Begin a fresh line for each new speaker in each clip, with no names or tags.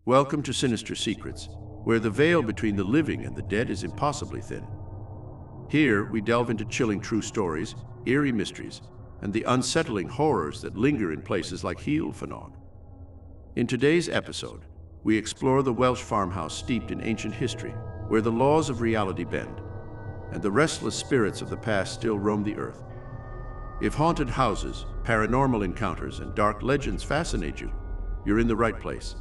Welcome to Sinister Secrets, where the veil between the living and the dead is impossibly thin. Here, we delve into chilling true stories, eerie mysteries, and the unsettling horrors that linger in places like Heol Fanog. In today's episode, we explore the Welsh farmhouse steeped in ancient history, where the laws of reality bend, and the restless spirits of the past still roam the earth. If haunted houses, paranormal encounters, and dark legends fascinate you, you're in the right place.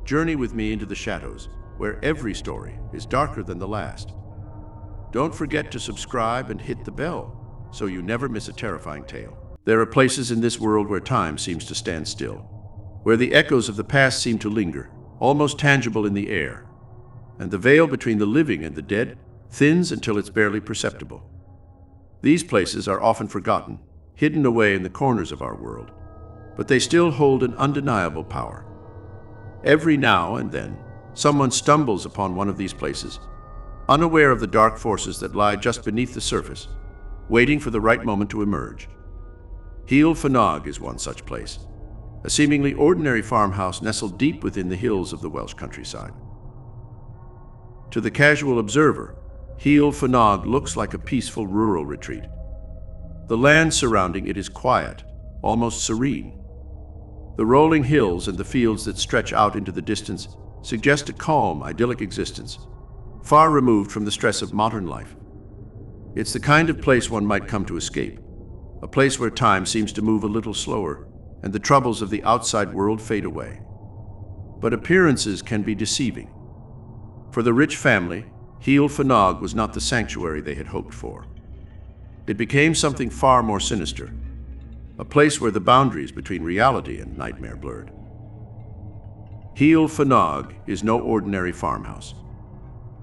Journey with me into the shadows, where every story is darker than the last. Don't forget to subscribe and hit the bell, so you never miss a terrifying tale. There are places in this world where time seems to stand still, where the echoes of the past seem to linger, almost tangible in the air, and the veil between the living and the dead thins until it's barely perceptible. These places are often forgotten, hidden away in the corners of our world, but they still hold an undeniable power. Every now and then, someone stumbles upon one of these places, unaware of the dark forces that lie just beneath the surface, waiting for the right moment to emerge. Heol Fanog is one such place, a seemingly ordinary farmhouse nestled deep within the hills of the Welsh countryside. To the casual observer, Heol Fanog looks like a peaceful rural retreat. The land surrounding it is quiet, almost serene. The rolling hills and the fields that stretch out into the distance suggest a calm, idyllic existence, far removed from the stress of modern life. It's the kind of place one might come to escape, a place where time seems to move a little slower and the troubles of the outside world fade away. But appearances can be deceiving. For the rich family, Heol Fanog was not the sanctuary they had hoped for. It became something far more sinister, a place where the boundaries between reality and nightmare blurred. Heol Fanog is no ordinary farmhouse.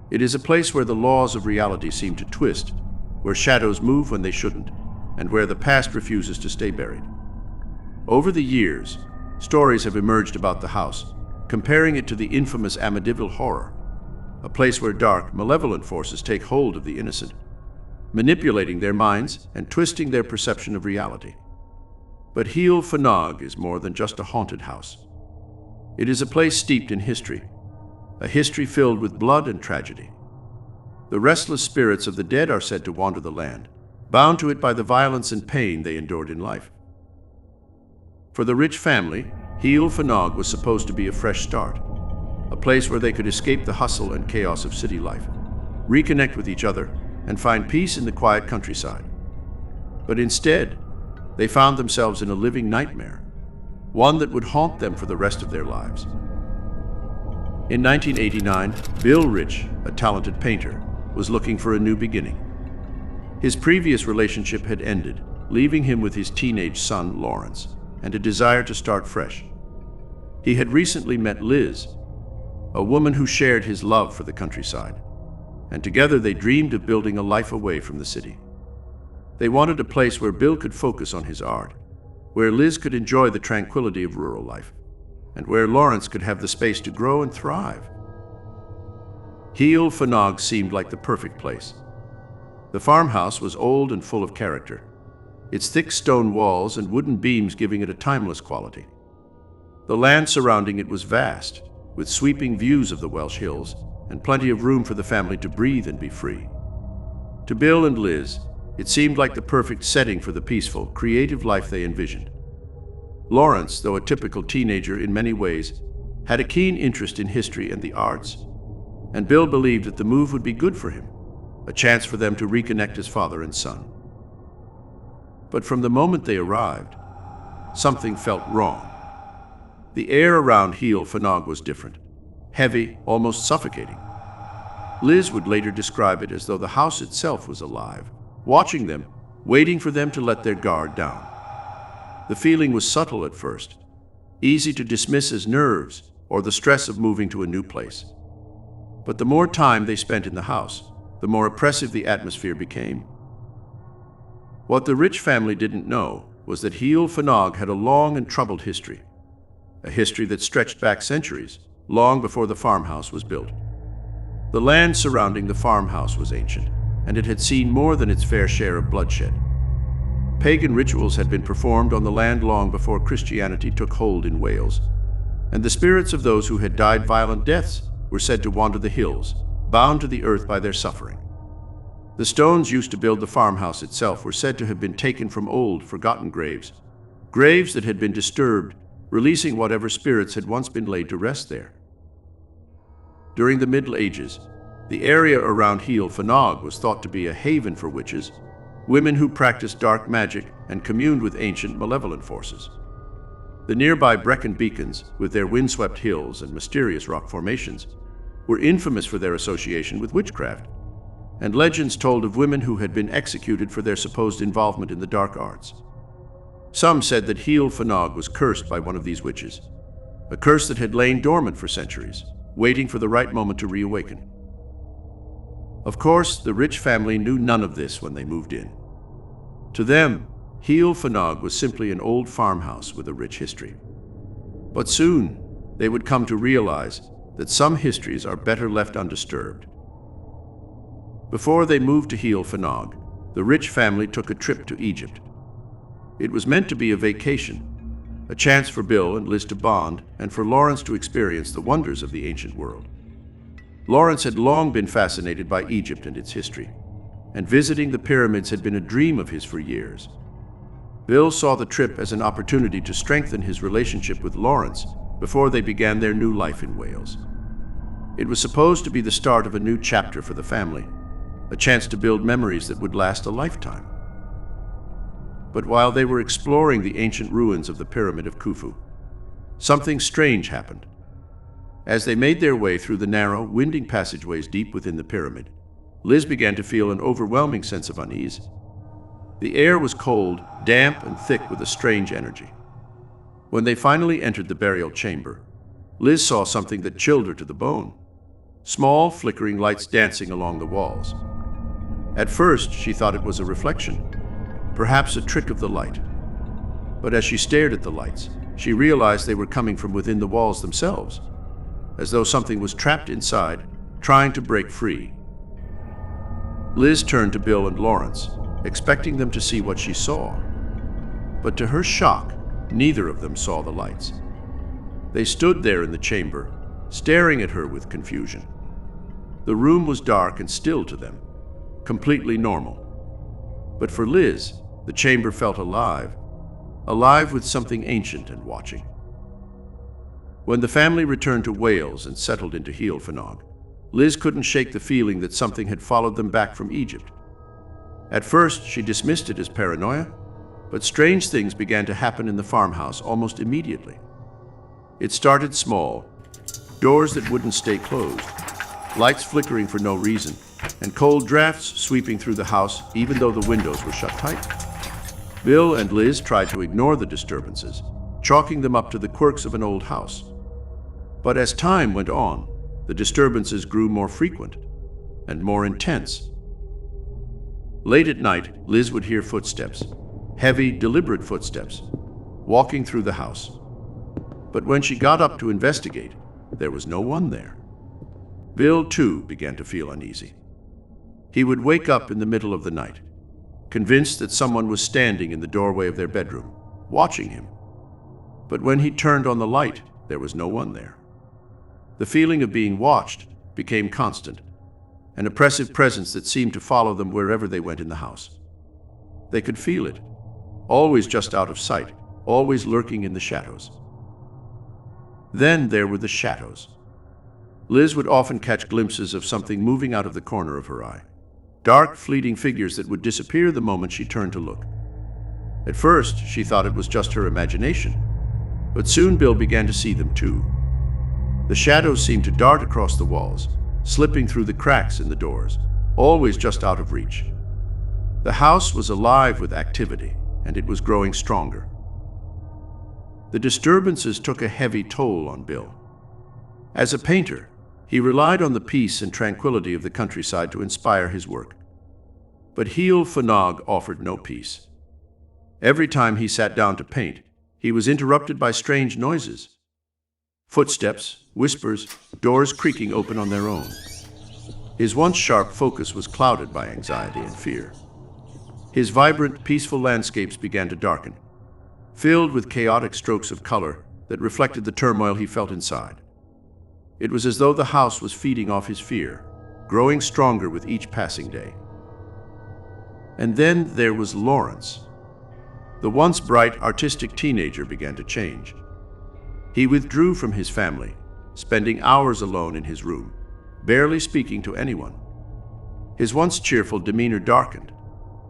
It is a place where the laws of reality seem to twist, where shadows move when they shouldn't, and where the past refuses to stay buried. Over the years, stories have emerged about the house, comparing it to the infamous Amityville horror, a place where dark, malevolent forces take hold of the innocent, manipulating their minds and twisting their perception of reality. But Heol Fanog is more than just a haunted house. It is a place steeped in history, a history filled with blood and tragedy. The restless spirits of the dead are said to wander the land, bound to it by the violence and pain they endured in life. For the rich family, Heol Fanog was supposed to be a fresh start, a place where they could escape the hustle and chaos of city life, reconnect with each other, and find peace in the quiet countryside. But instead, they found themselves in a living nightmare, one that would haunt them for the rest of their lives. In 1989, Bill Rich, a talented painter, was looking for a new beginning. His previous relationship had ended, leaving him with his teenage son, Lawrence, and a desire to start fresh. He had recently met Liz, a woman who shared his love for the countryside, and together they dreamed of building a life away from the city. They wanted a place where Bill could focus on his art, where Liz could enjoy the tranquility of rural life, and where Lawrence could have the space to grow and thrive. Heol Fanog seemed like the perfect place. The farmhouse was old and full of character, its thick stone walls and wooden beams giving it a timeless quality. The land surrounding it was vast, with sweeping views of the Welsh hills and plenty of room for the family to breathe and be free. To Bill and Liz, it seemed like the perfect setting for the peaceful, creative life they envisioned. Lawrence, though a typical teenager in many ways, had a keen interest in history and the arts, and Bill believed that the move would be good for him, a chance for them to reconnect as father and son. But from the moment they arrived, something felt wrong. The air around Heol Fanog was different, heavy, almost suffocating. Liz would later describe it as though the house itself was alive, watching them, waiting for them to let their guard down. The feeling was subtle at first, easy to dismiss as nerves or the stress of moving to a new place. But the more time they spent in the house, the more oppressive the atmosphere became. What the rich family didn't know was that Heol Fanog had a long and troubled history, a history that stretched back centuries, long before the farmhouse was built. The land surrounding the farmhouse was ancient, and it had seen more than its fair share of bloodshed. Pagan rituals had been performed on the land long before Christianity took hold in Wales, and the spirits of those who had died violent deaths were said to wander the hills, bound to the earth by their suffering. The stones used to build the farmhouse itself were said to have been taken from old, forgotten graves, graves that had been disturbed, releasing whatever spirits had once been laid to rest there. During the Middle Ages, the area around Heol Fanog was thought to be a haven for witches, women who practiced dark magic and communed with ancient malevolent forces. The nearby Brecon Beacons, with their windswept hills and mysterious rock formations, were infamous for their association with witchcraft, and legends told of women who had been executed for their supposed involvement in the dark arts. Some said that Heol Fanog was cursed by one of these witches, a curse that had lain dormant for centuries, waiting for the right moment to reawaken. Of course, the rich family knew none of this when they moved in. To them, Heol Fanog was simply an old farmhouse with a rich history. But soon, they would come to realize that some histories are better left undisturbed. Before they moved to Heol Fanog, the rich family took a trip to Egypt. It was meant to be a vacation, a chance for Bill and Liz to bond and for Lawrence to experience the wonders of the ancient world. Lawrence had long been fascinated by Egypt and its history, and visiting the pyramids had been a dream of his for years. Bill saw the trip as an opportunity to strengthen his relationship with Lawrence before they began their new life in Wales. It was supposed to be the start of a new chapter for the family, a chance to build memories that would last a lifetime. But while they were exploring the ancient ruins of the Pyramid of Khufu, something strange happened. As they made their way through the narrow, winding passageways deep within the pyramid, Liz began to feel an overwhelming sense of unease. The air was cold, damp, and thick with a strange energy. When they finally entered the burial chamber, Liz saw something that chilled her to the bone. Small, flickering lights dancing along the walls. At first, she thought it was a reflection, perhaps a trick of the light. But as she stared at the lights, she realized they were coming from within the walls themselves, as though something was trapped inside, trying to break free. Liz turned to Bill and Lawrence, expecting them to see what she saw. But to her shock, neither of them saw the lights. They stood there in the chamber, staring at her with confusion. The room was dark and still to them, completely normal. But for Liz, the chamber felt alive, alive with something ancient and watching. When the family returned to Wales and settled into Heol Fanog, Liz couldn't shake the feeling that something had followed them back from Egypt. At first, she dismissed it as paranoia, but strange things began to happen in the farmhouse almost immediately. It started small, doors that wouldn't stay closed, lights flickering for no reason, and cold drafts sweeping through the house even though the windows were shut tight. Bill and Liz tried to ignore the disturbances, chalking them up to the quirks of an old house. But as time went on, the disturbances grew more frequent and more intense. Late at night, Liz would hear footsteps, heavy, deliberate footsteps, walking through the house. But when she got up to investigate, there was no one there. Bill, too, began to feel uneasy. He would wake up in the middle of the night, convinced that someone was standing in the doorway of their bedroom, watching him. But when he turned on the light, there was no one there. The feeling of being watched became constant, an oppressive presence that seemed to follow them wherever they went in the house. They could feel it, always just out of sight, always lurking in the shadows. Then there were the shadows. Liz would often catch glimpses of something moving out of the corner of her eye. Dark, fleeting figures that would disappear the moment she turned to look. At first, she thought it was just her imagination, but soon Bill began to see them too. The shadows seemed to dart across the walls, slipping through the cracks in the doors, always just out of reach. The house was alive with activity, and it was growing stronger. The disturbances took a heavy toll on Bill. As a painter, he relied on the peace and tranquility of the countryside to inspire his work. But Heol Fanog offered no peace. Every time he sat down to paint, he was interrupted by strange noises. Footsteps, whispers, doors creaking open on their own. His once sharp focus was clouded by anxiety and fear. His vibrant, peaceful landscapes began to darken, filled with chaotic strokes of color that reflected the turmoil he felt inside. It was as though the house was feeding off his fear, growing stronger with each passing day. And then there was Lawrence. The once bright, artistic teenager began to change. He withdrew from his family, spending hours alone in his room, barely speaking to anyone. His once cheerful demeanor darkened,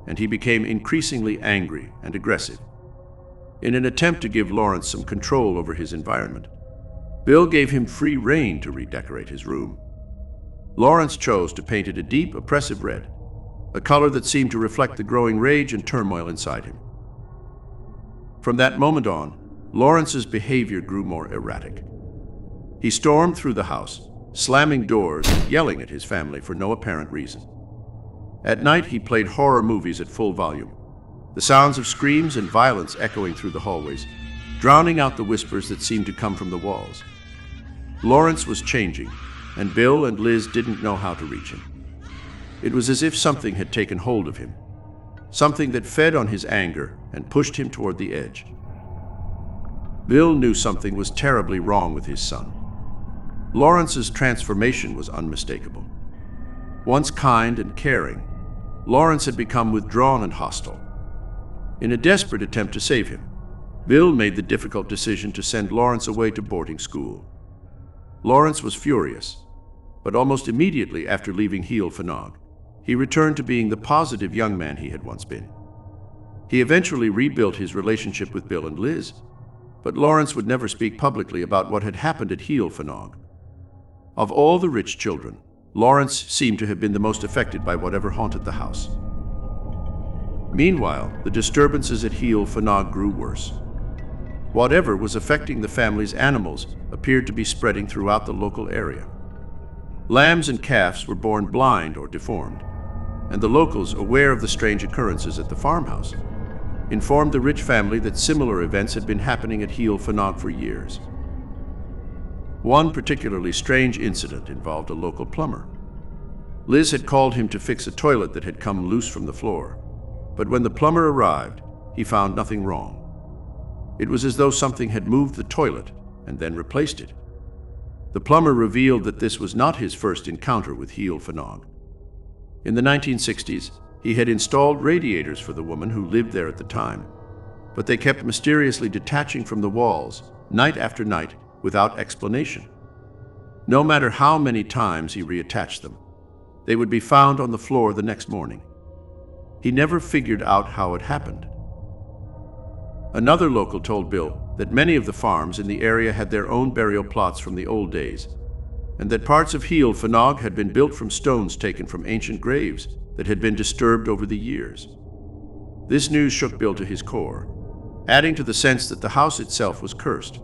and he became increasingly angry and aggressive. In an attempt to give Lawrence some control over his environment, Bill gave him free rein to redecorate his room. Lawrence chose to paint it a deep, oppressive red, a color that seemed to reflect the growing rage and turmoil inside him. From that moment on, Lawrence's behavior grew more erratic. He stormed through the house, slamming doors and yelling at his family for no apparent reason. At night, he played horror movies at full volume, the sounds of screams and violence echoing through the hallways, drowning out the whispers that seemed to come from the walls. Lawrence was changing, and Bill and Liz didn't know how to reach him. It was as if something had taken hold of him, something that fed on his anger and pushed him toward the edge. Bill knew something was terribly wrong with his son. Lawrence's transformation was unmistakable. Once kind and caring, Lawrence had become withdrawn and hostile. In a desperate attempt to save him, Bill made the difficult decision to send Lawrence away to boarding school. Lawrence was furious, but almost immediately after leaving Heol Fanog, he returned to being the positive young man he had once been. He eventually rebuilt his relationship with Bill and Liz, but Lawrence would never speak publicly about what had happened at Heol Fanog. Of all the rich children, Lawrence seemed to have been the most affected by whatever haunted the house. Meanwhile, the disturbances at Heol Fanog grew worse. Whatever was affecting the family's animals appeared to be spreading throughout the local area. Lambs and calves were born blind or deformed, and the locals, aware of the strange occurrences at the farmhouse, informed the rich family that similar events had been happening at Heol Fanog for years. One particularly strange incident involved a local plumber. Liz had called him to fix a toilet that had come loose from the floor, but when the plumber arrived, he found nothing wrong. It was as though something had moved the toilet and then replaced it. The plumber revealed that this was not his first encounter with Heol Fanog. In the 1960s, he had installed radiators for the woman who lived there at the time, but they kept mysteriously detaching from the walls, night after night, without explanation. No matter how many times he reattached them, they would be found on the floor the next morning. He never figured out how it happened. Another local told Bill that many of the farms in the area had their own burial plots from the old days, and that parts of Heol Fanog had been built from stones taken from ancient graves that had been disturbed over the years. This news shook Bill to his core, adding to the sense that the house itself was cursed.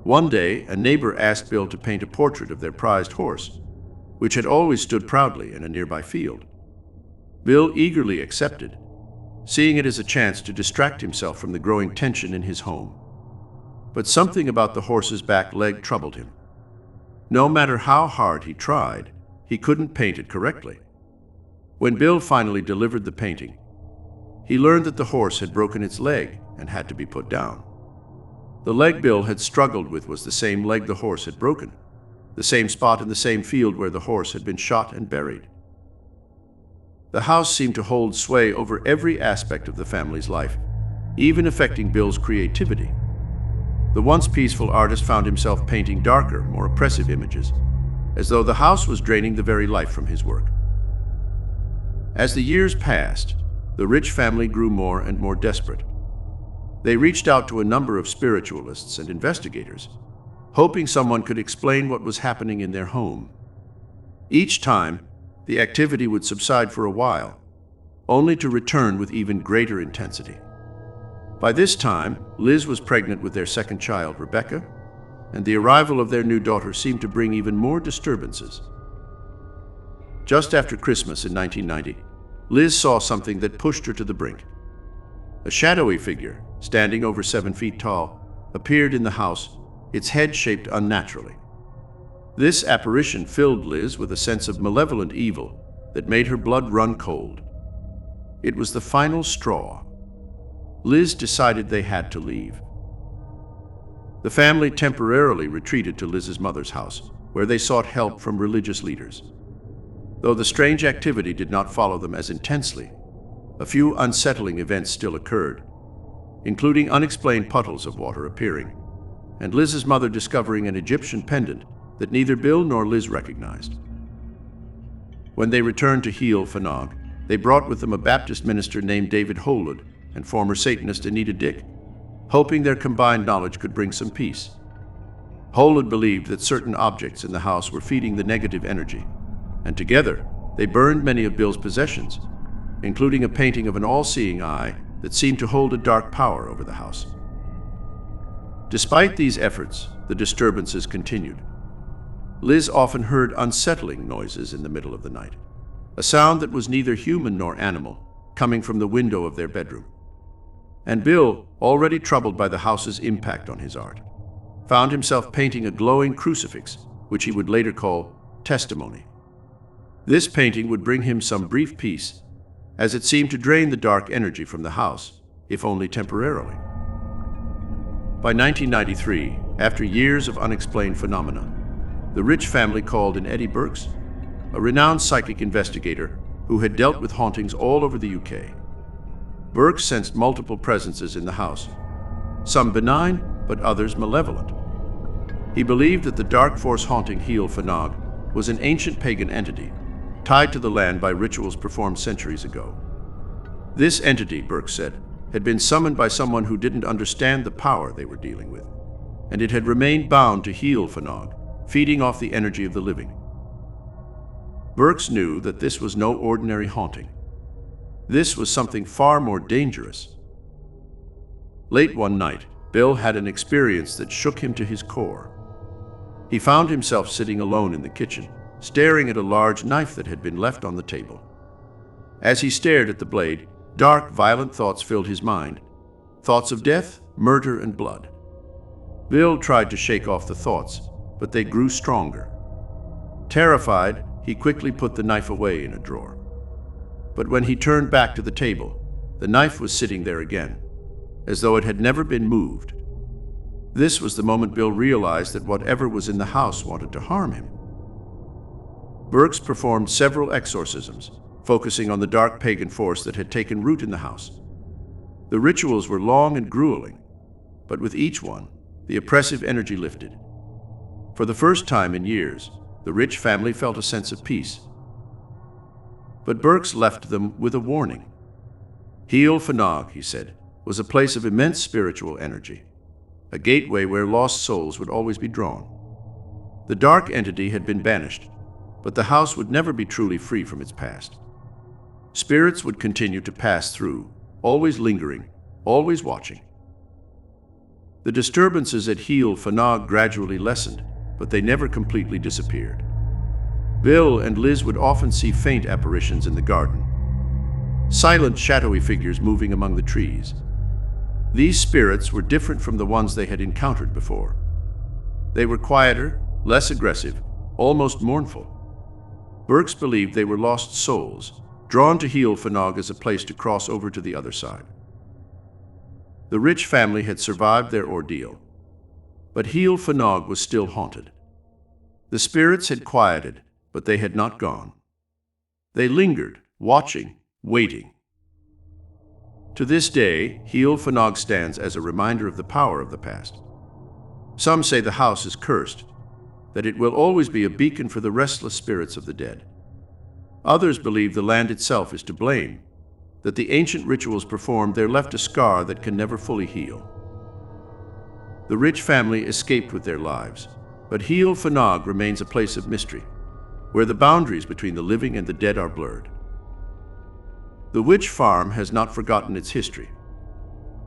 One day, a neighbor asked Bill to paint a portrait of their prized horse, which had always stood proudly in a nearby field. Bill eagerly accepted, seeing it as a chance to distract himself from the growing tension in his home. But something about the horse's back leg troubled him. No matter how hard he tried, he couldn't paint it correctly. When Bill finally delivered the painting, he learned that the horse had broken its leg and had to be put down. The leg Bill had struggled with was the same leg the horse had broken, the same spot in the same field where the horse had been shot and buried. The house seemed to hold sway over every aspect of the family's life, even affecting Bill's creativity. The once peaceful artist found himself painting darker, more oppressive images, as though the house was draining the very life from his work. As the years passed, the rich family grew more and more desperate. They reached out to a number of spiritualists and investigators, hoping someone could explain what was happening in their home. Each time, the activity would subside for a while, only to return with even greater intensity. By this time, Liz was pregnant with their second child, Rebecca, and the arrival of their new daughter seemed to bring even more disturbances. Just after Christmas in 1990, Liz saw something that pushed her to the brink. A shadowy figure, standing over 7 feet tall, appeared in the house, its head shaped unnaturally. This apparition filled Liz with a sense of malevolent evil that made her blood run cold. It was the final straw. Liz decided they had to leave. The family temporarily retreated to Liz's mother's house, where they sought help from religious leaders. Though the strange activity did not follow them as intensely, a few unsettling events still occurred, including unexplained puddles of water appearing, and Liz's mother discovering an Egyptian pendant that neither Bill nor Liz recognized. When they returned to Heol Fanog, they brought with them a Baptist minister named David Heol and former Satanist Anita Dick, hoping their combined knowledge could bring some peace. Heol believed that certain objects in the house were feeding the negative energy, and together they burned many of Bill's possessions, including a painting of an all-seeing eye that seemed to hold a dark power over the house. Despite these efforts, the disturbances continued. Liz often heard unsettling noises in the middle of the night, a sound that was neither human nor animal, coming from the window of their bedroom. And Bill, already troubled by the house's impact on his art, found himself painting a glowing crucifix, which he would later call testimony. This painting would bring him some brief peace, as it seemed to drain the dark energy from the house, if only temporarily. By 1993, after years of unexplained phenomena, the Rich family called in Eddie Burks, a renowned psychic investigator who had dealt with hauntings all over the UK. Burks sensed multiple presences in the house, some benign, but others malevolent. He believed that the dark force haunting Heol Fanog was an ancient pagan entity, tied to the land by rituals performed centuries ago. This entity, Burks said, had been summoned by someone who didn't understand the power they were dealing with, and it had remained bound to Heol Fanog, feeding off the energy of the living. Burks knew that this was no ordinary haunting. This was something far more dangerous. Late one night, Bill had an experience that shook him to his core. He found himself sitting alone in the kitchen, staring at a large knife that had been left on the table. As he stared at the blade, dark, violent thoughts filled his mind. Thoughts of death, murder, and blood. Bill tried to shake off the thoughts, but they grew stronger. Terrified, he quickly put the knife away in a drawer. But when he turned back to the table, the knife was sitting there again, as though it had never been moved. This was the moment Bill realized that whatever was in the house wanted to harm him. Burks performed several exorcisms, focusing on the dark pagan force that had taken root in the house. The rituals were long and grueling, but with each one, the oppressive energy lifted. For the first time in years, the Rich family felt a sense of peace. But Burks left them with a warning. Heol Fanog, he said, was a place of immense spiritual energy, a gateway where lost souls would always be drawn. The dark entity had been banished, but the house would never be truly free from its past. Spirits would continue to pass through, always lingering, always watching. The disturbances at Heol Fanog gradually lessened, but they never completely disappeared. Bill and Liz would often see faint apparitions in the garden, silent, shadowy figures moving among the trees. These spirits were different from the ones they had encountered before. They were quieter, less aggressive, almost mournful. Burks believed they were lost souls, drawn to Heol Fanog as a place to cross over to the other side. The Rich family had survived their ordeal, but Heol Fanog was still haunted. The spirits had quieted, but they had not gone. They lingered, watching, waiting. To this day, Heol Fanog stands as a reminder of the power of the past. Some say the house is cursed, that it will always be a beacon for the restless spirits of the dead. Others believe the land itself is to blame, that the ancient rituals performed there left a scar that can never fully heal. The Rich family escaped with their lives, but Heol Fanog remains a place of mystery, where the boundaries between the living and the dead are blurred. The Witch Farm has not forgotten its history,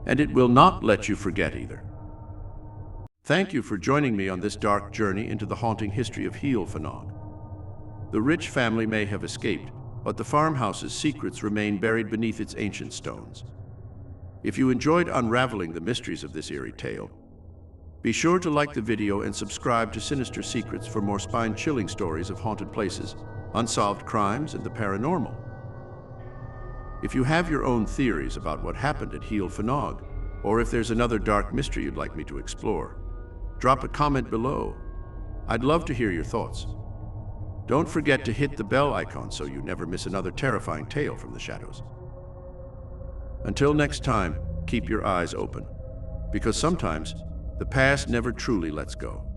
and it will not let you forget either. Thank you for joining me on this dark journey into the haunting history of Heol Fanog. The Rich family may have escaped, but the farmhouse's secrets remain buried beneath its ancient stones. If you enjoyed unraveling the mysteries of this eerie tale, be sure to like the video and subscribe to Sinister Secrets for more spine-chilling stories of haunted places, unsolved crimes, and the paranormal. If you have your own theories about what happened at Heol Fanog, or if there's another dark mystery you'd like me to explore, drop a comment below. I'd love to hear your thoughts. Don't forget to hit the bell icon so you never miss another terrifying tale from the shadows. Until next time, keep your eyes open, because sometimes the past never truly lets go.